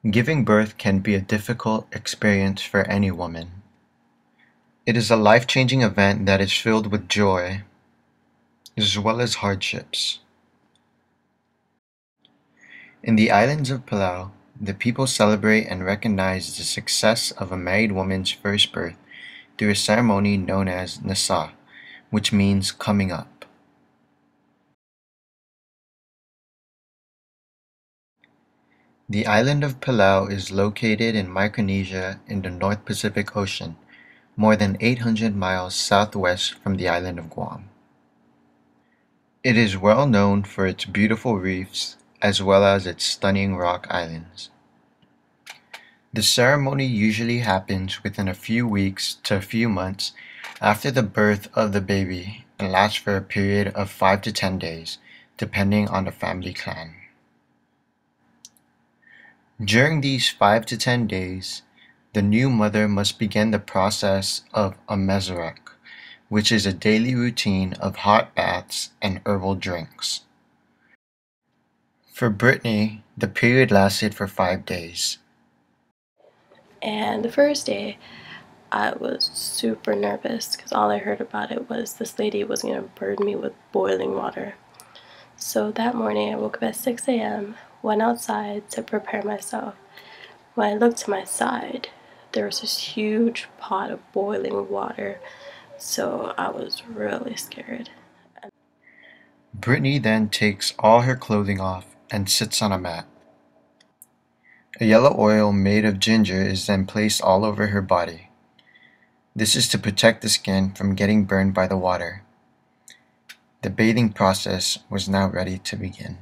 Giving birth can be a difficult experience for any woman. It is a life-changing event that is filled with joy, as well as hardships. In the islands of Palau, the people celebrate and recognize the success of a married woman's first birth through a ceremony known as Ngasech, which means coming up. The island of Palau is located in Micronesia in the North Pacific Ocean, more than 800 miles southwest from the island of Guam. It is well known for its beautiful reefs as well as its stunning rock islands. The ceremony usually happens within a few weeks to a few months after the birth of the baby and lasts for a period of 5 to 10 days, depending on the family clan. During these 5 to 10 days, the new mother must begin the process of a Mezarek, which is a daily routine of hot baths and herbal drinks. For Brittany, the period lasted for 5 days. And the first day, I was super nervous because all I heard about it was this lady was going to burn me with boiling water. So that morning, I woke up at 6 a.m., went outside to prepare myself. When I looked to my side, there was this huge pot of boiling water, so I was really scared. Brittany then takes all her clothing off and sits on a mat. A yellow oil made of ginger is then placed all over her body. This is to protect the skin from getting burned by the water. The bathing process was now ready to begin.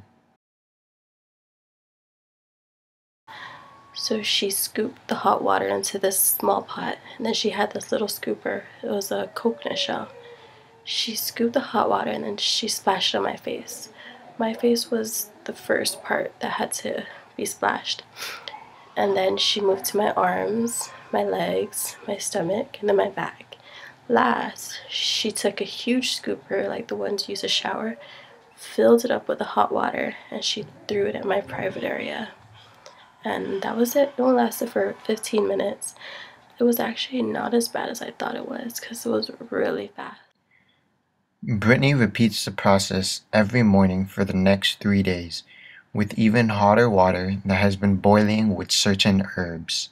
So she scooped the hot water into this small pot, and then she had this little scooper. It was a coconut shell. She scooped the hot water and then she splashed it on my face. My face was the first part that had to be splashed. And then she moved to my arms, my legs, my stomach, and then my back. Last, she took a huge scooper, like the ones used to shower, filled it up with the hot water, and she threw it at my private area. And that was it. It only lasted for 15 minutes. It was actually not as bad as I thought it was because it was really fast. Brittany repeats the process every morning for the next 3 days, with even hotter water that has been boiling with certain herbs.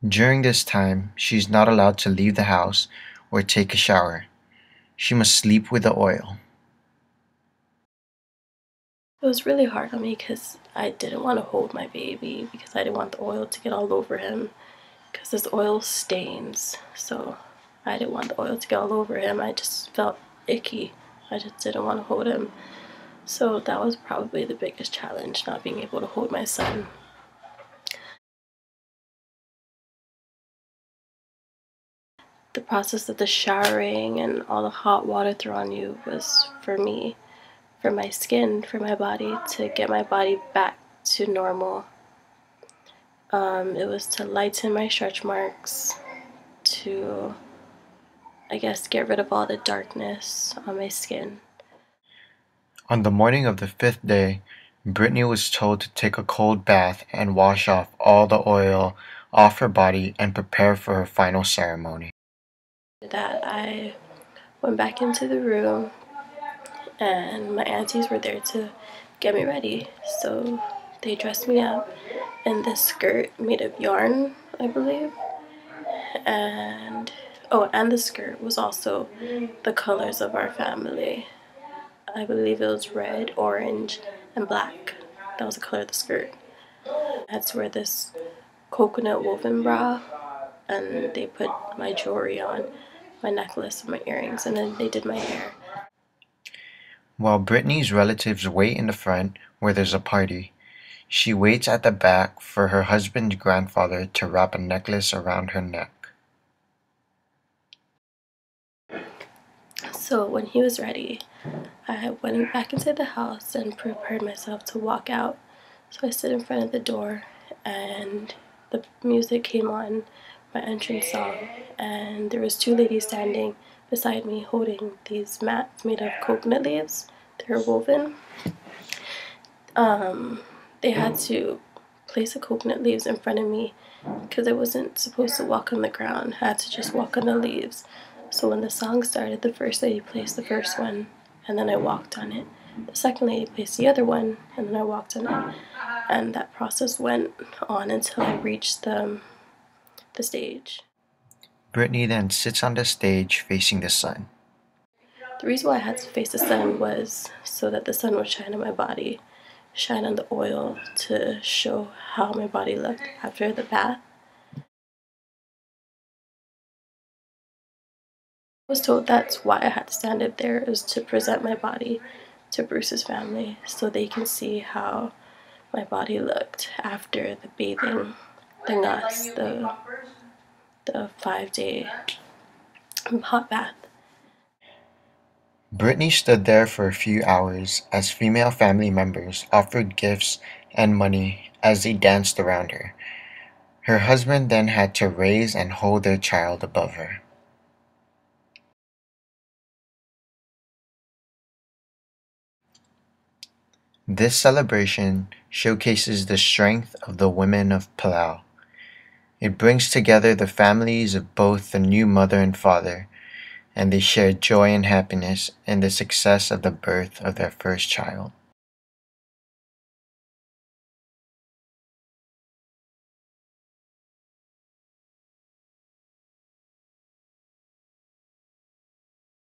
During this time, she is not allowed to leave the house or take a shower. She must sleep with the oil. It was really hard on me because I didn't want to hold my baby because I didn't want the oil to get all over him because this oil stains. So I didn't want the oil to get all over him. I just felt icky. I just didn't want to hold him. So that was probably the biggest challenge, not being able to hold my son. The process of the showering and all the hot water thrown on you was for me, for my skin, for my body, to get my body back to normal. It was to lighten my stretch marks, to, I guess, get rid of all the darkness on my skin. On the morning of the 5th day, Brittany was told to take a cold bath and wash off all the oil off her body and prepare for her final ceremony. After that, I went back into the room and my aunties were there to get me ready. So they dressed me up in this skirt made of yarn, I believe. And the skirt was also the colors of our family. I believe it was red, orange, and black. That was the color of the skirt. I had to wear this coconut woven bra, and they put my jewelry on, my necklace and my earrings, and then they did my hair. While Brittany's relatives wait in the front where there's a party, she waits at the back for her husband's grandfather to wrap a necklace around her neck. So when he was ready, I went back into the house and prepared myself to walk out. So I stood in front of the door and the music came on, my entrance song, and there was two ladies standing beside me holding these mats made of coconut leaves they're woven. They had to place the coconut leaves in front of me because I wasn't supposed to walk on the ground. I had to just walk on the leaves. So when the song started, the first lady placed the first one, and then I walked on it. The second lady placed the other one, and then I walked on it. And that process went on until I reached the stage. Brittany then sits on the stage facing the sun. The reason why I had to face the sun was so that the sun would shine on my body, shine on the oil to show how my body looked after the bath. I was told that's why I had to stand up there, is to present my body to Bruce's family so they can see how my body looked after the bathing, the ngas, the 5-day hot bath. Brittany stood there for a few hours as female family members offered gifts and money as they danced around her. Her husband then had to raise and hold their child above her. This celebration showcases the strength of the women of Palau. It brings together the families of both the new mother and father, and they share joy and happiness in the success of the birth of their first child.